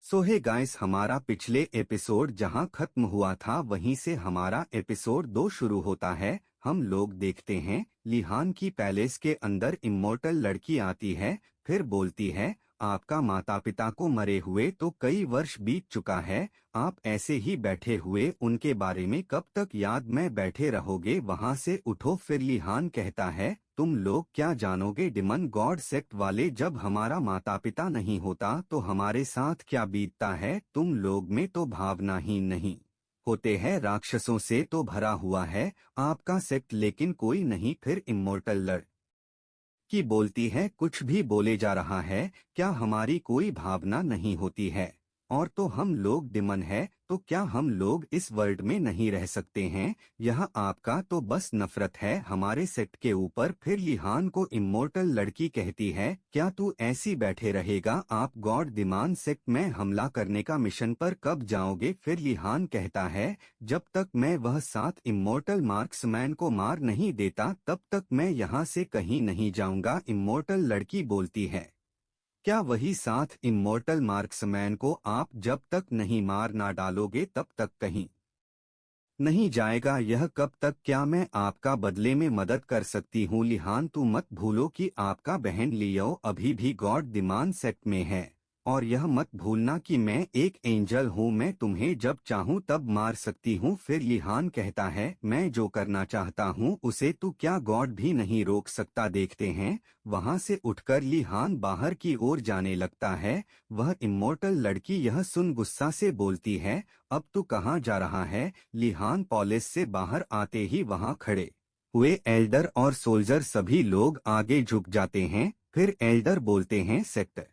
सो hey guys, हमारा पिछले episode जहां खत्म हुआ था वहीं से हमारा एपिसोड 2 शुरू होता है। हम लोग देखते हैं लिहान की पैलेस के अंदर इम्मोर्टल लड़की आती है। फिर बोलती है, आपका माता पिता को मरे हुए तो कई वर्ष बीत चुका है। आप ऐसे ही बैठे हुए उनके बारे में कब तक याद में बैठे रहोगे? वहां से उठो। फिर लिहान कहता है, तुम लोग क्या जानोगे डिमन गॉड सेक्ट वाले, जब हमारा माता पिता नहीं होता तो हमारे साथ क्या बीतता है? तुम लोग में तो भावना ही नहीं होते हैं, राक्षसों से तो भरा हुआ है आपका सेक्ट। लेकिन कोई नहीं। फिर इम्मोर्टल लड़ की बोलती है, कुछ भी बोले जा रहा है, क्या हमारी कोई भावना नहीं होती है? और तो हम लोग डिमन है, तो क्या हम लोग इस वर्ल्ड में नहीं रह सकते हैं? यह आपका तो बस नफरत है हमारे सेक्ट के ऊपर। फिर लिहान को इम्मोर्टल लड़की कहती है, क्या तू ऐसी बैठे रहेगा? आप गॉड डिमान सेक्ट में हमला करने का मिशन पर कब जाओगे? फिर लिहान कहता है, जब तक मैं वह 7 इम्मोर्टल मार्क्समैन को मार नहीं देता तब तक मैं यहाँ से कहीं नहीं जाऊंगा। इम्मोर्टल लड़की बोलती है, क्या वही 7 इम्मोर्टल मार्क्समैन को आप जब तक नहीं मार ना डालोगे तब तक कहीं नहीं जाएगा? यह कब तक? क्या मैं आपका बदले में मदद कर सकती हूँ? लिहान, तू मत भूलो कि आपका बहन लियो अभी भी गॉड डिमांड सेक्ट में है, और यह मत भूलना कि मैं एक एंजल हूँ, मैं तुम्हें जब चाहूँ तब मार सकती हूँ। फिर लिहान कहता है, मैं जो करना चाहता हूँ उसे तू क्या गॉड भी नहीं रोक सकता? देखते हैं वहां से उठकर लिहान बाहर की ओर जाने लगता है। वह इम्मोर्टल लड़की यह सुन गुस्सा से बोलती है, अब तू कहाँ जा रहा है? लिहान पॉलिस से बाहर आते ही वहां खड़े हुए एल्डर और सोल्जर सभी लोग आगे झुक जाते हैं। फिर एल्डर बोलते हैं, सेक्टर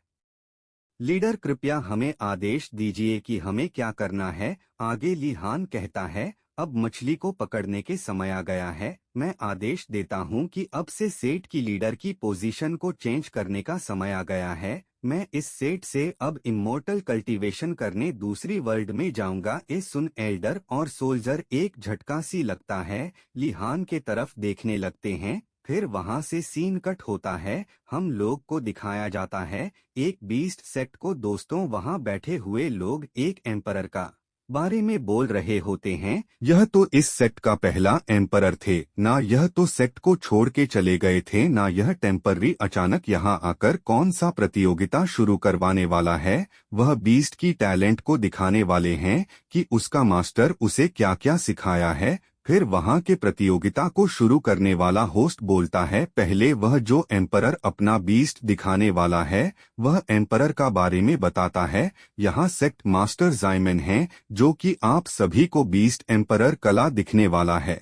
लीडर कृपया हमें आदेश दीजिए कि हमें क्या करना है। आगे लिहान कहता है, अब मछली को पकड़ने के समय आ गया है। मैं आदेश देता हूं कि अब से सेट की लीडर की पोजीशन को चेंज करने का समय आ गया है। मैं इस सेट से अब इम्मोर्टल कल्टीवेशन करने दूसरी वर्ल्ड में जाऊंगा। इस सुन एल्डर और सोल्जर एक झटका सी लगता है, लिहान के तरफ देखने लगते हैं। फिर वहां से सीन कट होता है। हम लोग को दिखाया जाता है एक बीस्ट सेक्ट को। दोस्तों, वहां बैठे हुए लोग एक एम्परर का बारे में बोल रहे होते हैं। यह तो इस सेक्ट का पहला एम्परर थे ना, यह तो सेक्ट को छोड़ के चले गए थे ना, यह टेम्पररी अचानक यहाँ आकर कौन सा प्रतियोगिता शुरू करवाने वाला है? वह बीस्ट की टैलेंट को दिखाने वाले हैं कि उसका मास्टर उसे क्या क्या सिखाया है। फिर वहां के प्रतियोगिता को शुरू करने वाला होस्ट बोलता है, पहले वह जो एम्परर अपना बीस्ट दिखाने वाला है वह एम्परर का बारे में बताता है। यहाँ सेक्ट मास्टर जाइमन हैं, जो कि आप सभी को बीस्ट एम्परर कला दिखने वाला है।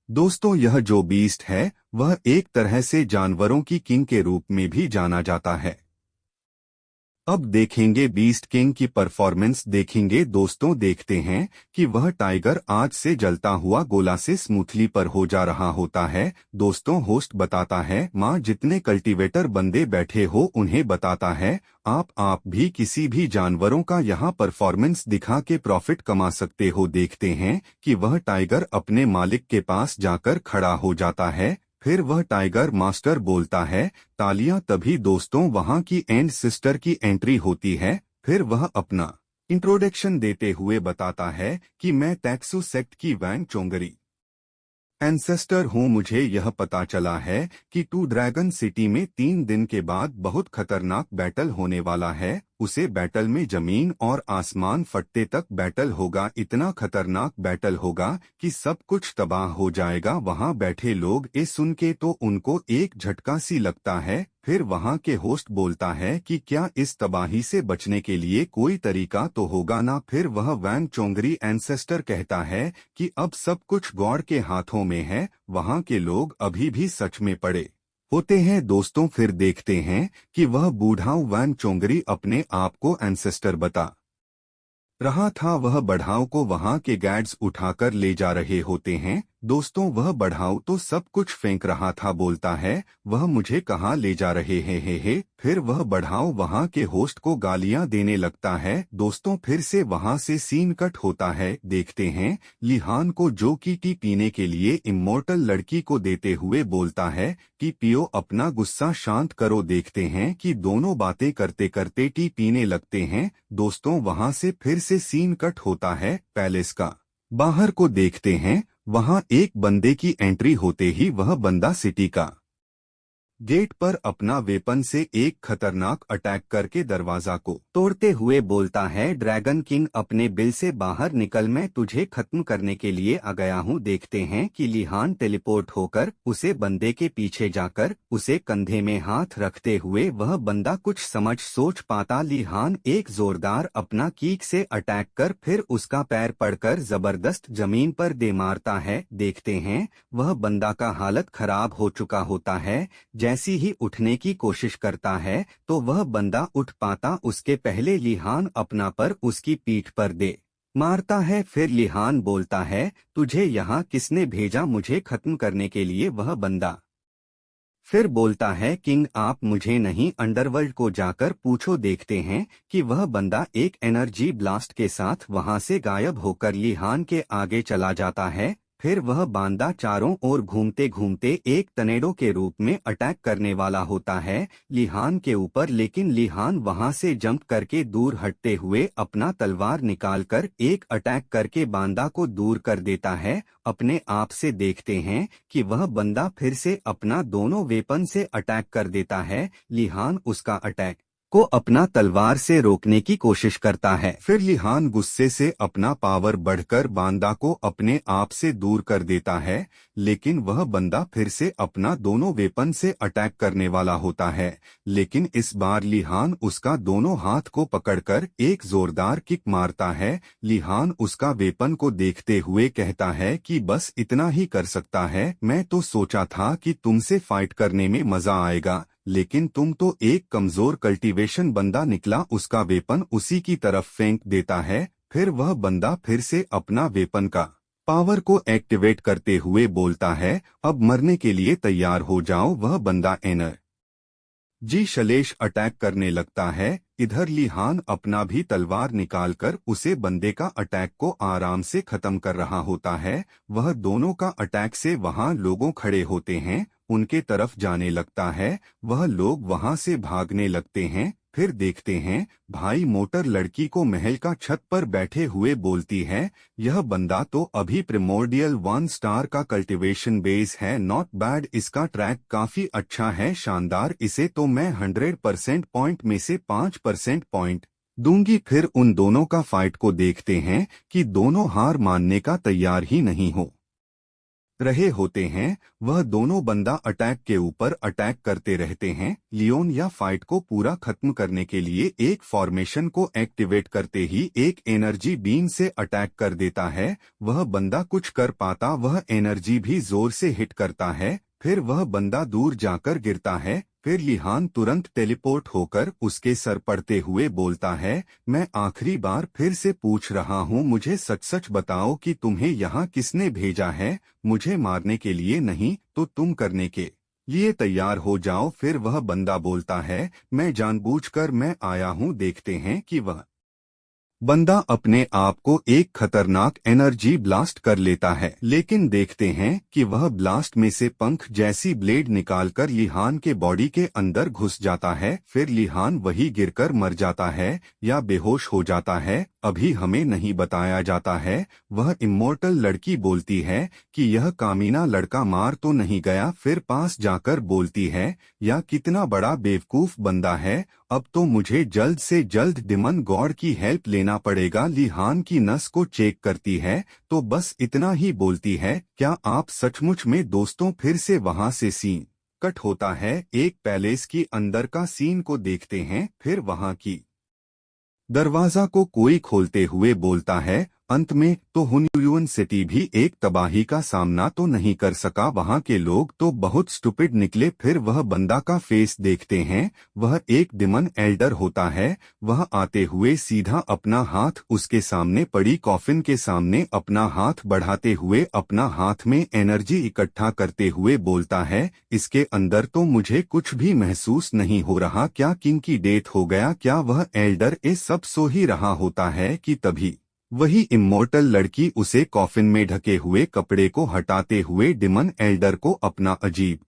दोस्तों, यह जो बीस्ट है वह एक तरह से जानवरों की किंग के रूप में भी जाना जाता है। अब देखेंगे बीस्ट किंग की परफॉर्मेंस देखेंगे। दोस्तों, देखते हैं कि वह टाइगर आज से जलता हुआ गोला से स्मूथली पर हो जा रहा होता है। दोस्तों, होस्ट बताता है, माँ जितने कल्टीवेटर बंदे बैठे हो उन्हें बताता है, आप भी किसी भी जानवरों का यहाँ परफॉर्मेंस दिखा के प्रॉफिट कमा सकते हो। देखते हैं कि वह टाइगर अपने मालिक के पास जाकर खड़ा हो जाता है। फिर वह टाइगर मास्टर बोलता है, तालियां। तभी दोस्तों वहां की एंड सिस्टर की एंट्री होती है। फिर वह अपना इंट्रोडक्शन देते हुए बताता है कि मैं टैक्सू सेक्ट की वैंग चोंगरी एंसेस्टर हूँ। मुझे यह पता चला है कि टू ड्रैगन सिटी में 3 दिन के बाद बहुत खतरनाक बैटल होने वाला है। उसे बैटल में जमीन और आसमान फटते तक बैटल होगा। इतना खतरनाक बैटल होगा कि सब कुछ तबाह हो जाएगा। वहां बैठे लोग ये सुन के तो उनको एक झटका सी लगता है। फिर वहां के होस्ट बोलता है कि क्या इस तबाही से बचने के लिए कोई तरीका तो होगा ना? फिर वह वैंग चोंगरी एंसेस्टर कहता है कि अब सब कुछ गॉड के हाथों में है। वहां के लोग अभी भी सच में पड़े होते हैं। दोस्तों, फिर देखते हैं कि वह बूढ़ाऊ वैंग चोंगरी अपने आप को एंसेस्टर बता रहा था। वह बढ़ाओ को वहां के गार्ड्स उठाकर ले जा रहे होते हैं। दोस्तों वह बढ़ाऊ तो सब कुछ फेंक रहा था, बोलता है वह मुझे कहाँ ले जा रहे हैं हे। फिर वह बढ़ाऊ वहाँ के होस्ट को गालियाँ देने लगता है। दोस्तों फिर से वहाँ से सीन कट होता है। देखते हैं लिहान को जो कि टी पीने के लिए इम्मोर्टल लड़की को देते हुए बोलता है कि पियो, अपना गुस्सा शांत करो। देखते हैं कि दोनों बातें करते करते टी पीने लगते हैं। दोस्तों वहाँ से फिर से सीन कट होता है पैलेस का। बाहर को देखते हैं, वहां एक बंदे की एंट्री होते ही वह बंदा सिटी का गेट पर अपना वेपन से एक खतरनाक अटैक करके दरवाजा को तोड़ते हुए बोलता है, ड्रैगन किंग अपने बिल से बाहर निकल, मैं तुझे खत्म करने के लिए आ गया हूँ। देखते हैं कि लिहान टेलीपोर्ट होकर उसे बंदे के पीछे जाकर उसे कंधे में हाथ रखते हुए वह बंदा कुछ समझ सोच पाता। लिहान एक जोरदार अपना कीक से अटैक कर फिर उसका पैर पड़कर जबरदस्त जमीन पर दे मारता है। देखते हैं वह बंदा का हालत खराब हो चुका होता है। जैसी ही उठने की कोशिश करता है तो वह बंदा उठ पाता उसके पहले लिहान अपना पर उसकी पीठ पर दे मारता है। फिर लिहान बोलता है, तुझे यहाँ किसने भेजा मुझे खत्म करने के लिए? वह बंदा फिर बोलता है, किंग आप मुझे नहीं, अंडरवर्ल्ड को जाकर पूछो। देखते हैं कि वह बंदा एक एनर्जी ब्लास्ट के साथ वहां से गायब होकर लिहान के आगे चला जाता है। फिर वह बांदा चारों ओर घूमते घूमते एक टर्नेडो के रूप में अटैक करने वाला होता है लिहान के ऊपर, लेकिन लिहान वहां से जंप करके दूर हटते हुए अपना तलवार निकालकर एक अटैक करके बांदा को दूर कर देता है अपने आप से। देखते हैं कि वह बंदा फिर से अपना दोनों वेपन से अटैक कर देता है। लिहान उसका अटैक को अपना तलवार से रोकने की कोशिश करता है। फिर लिहान गुस्से से अपना पावर बढ़कर बांदा को अपने आप से दूर कर देता है, लेकिन वह बंदा फिर से अपना दोनों वेपन से अटैक करने वाला होता है। लेकिन इस बार लिहान उसका दोनों हाथ को पकड़कर एक जोरदार किक मारता है। लिहान उसका वेपन को देखते हुए कहता है कि बस इतना ही कर सकता है, मैं तो सोचा था कि तुमसे फाइट करने में मजा आएगा, लेकिन तुम तो एक कमजोर कल्टीवेशन बंदा निकला। उसका वेपन उसी की तरफ फेंक देता है। फिर वह बंदा फिर से अपना वेपन का पावर को एक्टिवेट करते हुए बोलता है, अब मरने के लिए तैयार हो जाओ। वह बंदा जी शलेश अटैक करने लगता है। इधर लिहान अपना भी तलवार निकालकर उसे बंदे का अटैक को आराम से खत्म कर रहा होता है। वह दोनों का अटैक से वहां लोगों खड़े होते हैं उनके तरफ जाने लगता है। वह लोग वहां से भागने लगते हैं। फिर देखते हैं भाई मोटर लड़की को महल का छत पर बैठे हुए बोलती है, यह बंदा तो अभी प्रिमोर्डियल 1 स्टार का कल्टीवेशन बेस है, नॉट बैड, इसका ट्रैक काफी अच्छा है, शानदार, इसे तो मैं 100% पॉइंट में से 5% पॉइंट दूंगी। फिर उन दोनों का फाइट को देखते हैं कि दोनों हार मानने का तैयार ही नहीं हो रहे होते हैं। वह दोनों बंदा अटैक के ऊपर अटैक करते रहते हैं। लियोन या फाइट को पूरा खत्म करने के लिए एक फॉर्मेशन को एक्टिवेट करते ही एक एनर्जी बीम से अटैक कर देता है। वह बंदा कुछ कर पाता, वह एनर्जी भी जोर से हिट करता है। फिर वह बंदा दूर जाकर गिरता है। फिर लिहान तुरंत टेलीपोर्ट होकर उसके सर पड़ते हुए बोलता है, मैं आखिरी बार फिर से पूछ रहा हूँ, मुझे सच सच बताओ कि तुम्हें यहाँ किसने भेजा है? मुझे मारने के लिए नहीं तो तुम करने के लिए तैयार हो जाओ। फिर वह बंदा बोलता है, मैं जानबूझकर मैं आया हूँ। देखते हैं कि वह बंदा अपने आप को एक खतरनाक एनर्जी ब्लास्ट कर लेता है, लेकिन देखते हैं कि वह ब्लास्ट में से पंख जैसी ब्लेड निकालकर लिहान के बॉडी के अंदर घुस जाता है। फिर लिहान वही गिरकर मर जाता है या बेहोश हो जाता है, अभी हमें नहीं बताया जाता है। वह इम्मोर्टल लड़की बोलती है कि यह कामीना लड़का मार तो नहीं गया। फिर पास जाकर बोलती है, या कितना बड़ा बेवकूफ बंदा है, अब तो मुझे जल्द से जल्द डिमन गॉड की हेल्प लेना पड़ेगा। लिहान की नस को चेक करती है तो बस इतना ही बोलती है, क्या आप सचमुच में? दोस्तों फिर से वहां से सीन कट होता है एक पैलेस की अंदर का सीन को देखते हैं। फिर वहां की दरवाजा को कोई खोलते हुए बोलता है, अंत में तो हुनयुन सिटी भी एक तबाही का सामना तो नहीं कर सका। वहाँ के लोग तो बहुत स्टूपिड निकले। फिर वह बंदा का फेस देखते हैं, वह एक डिमन एल्डर होता है। वह आते हुए सीधा अपना हाथ उसके सामने पड़ी कॉफिन के सामने अपना हाथ बढ़ाते हुए अपना हाथ में एनर्जी इकट्ठा करते हुए बोलता है, इसके अंदर तो मुझे कुछ भी महसूस नहीं हो रहा। क्या किंग की डेथ हो गया? क्या वह एल्डर ये सब सो ही रहा होता है कि तभी वही इम्मोर्टल लड़की उसे कॉफिन में ढके हुए कपड़े को हटाते हुए डिमन एल्डर को अपना अजीब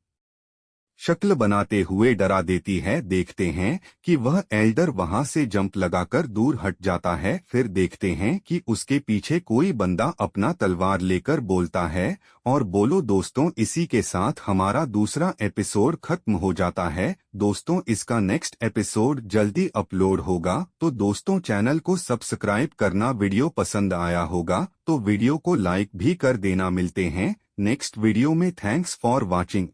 शक्ल बनाते हुए डरा देती है। देखते हैं कि वह एल्डर वहां से जंप लगाकर दूर हट जाता है। फिर देखते हैं कि उसके पीछे कोई बंदा अपना तलवार लेकर बोलता है। और बोलो दोस्तों, इसी के साथ हमारा दूसरा एपिसोड खत्म हो जाता है। दोस्तों, इसका नेक्स्ट एपिसोड जल्दी अपलोड होगा, तो दोस्तों चैनल को सब्सक्राइब करना। वीडियो पसंद आया होगा तो वीडियो को लाइक भी कर देना। मिलते हैं नेक्स्ट वीडियो में। Thanks for watching.